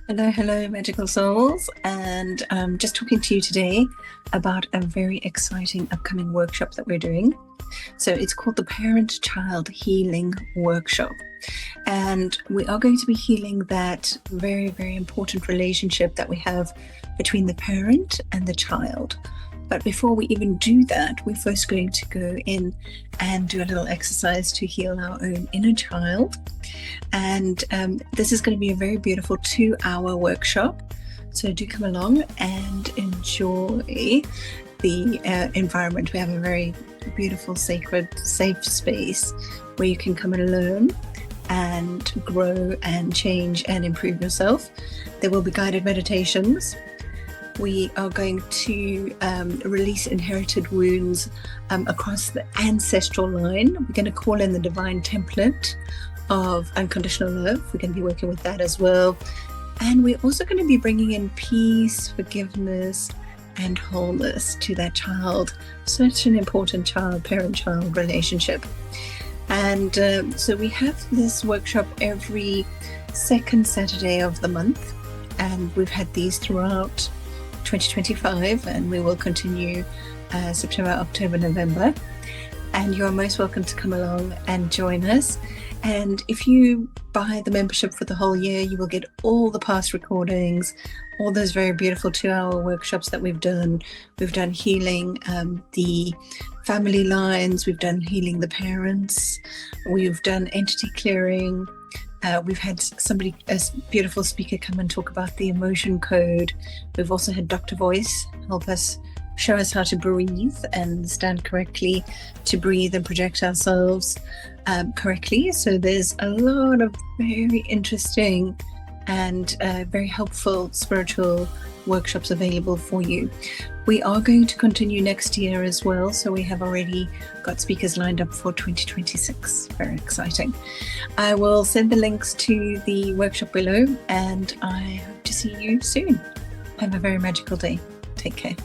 Hello, hello, magical souls. And just talking to you today about a very exciting upcoming workshop that we're doing. So it's called the Parent Child Healing Workshop. And we are going to be healing that very, very important relationship that we have between the parent and the child. But before we even do that, we're first going to go in and do a little exercise to heal our own inner child. And this is going to be a very beautiful 2-hour workshop. So do come along and enjoy the environment. We have a very beautiful, sacred, safe space where you can come and learn and grow and change and improve yourself. There will be guided meditations. We are going to release inherited wounds across the ancestral line. We're going to call in the divine template of unconditional love. We're going to be working with that as well. And we're also going to be bringing in peace, forgiveness, and wholeness to that child. Such an important parent-child relationship. And so we have this workshop every second Saturday of the month. And we've had these throughout 2025, and we will continue September, October, November. And you're most welcome to come along and join us. And if you buy the membership for the whole year, you will get all the past recordings, all those very beautiful 2-hour workshops that we've done. We've done healing the family lines, we've done healing the parents, we've done entity clearing. We've had a beautiful speaker come and talk about the emotion code. We've also had Dr. Voice help us, show us how to breathe and stand correctly, to breathe and project ourselves correctly. So there's a lot of very interesting and very helpful spiritual workshops available for you. We are going to continue next year as well, so we have already got speakers lined up for 2026. Very exciting. I will send the links to the workshop below, and I hope to see you soon. Have a very magical day. Take care.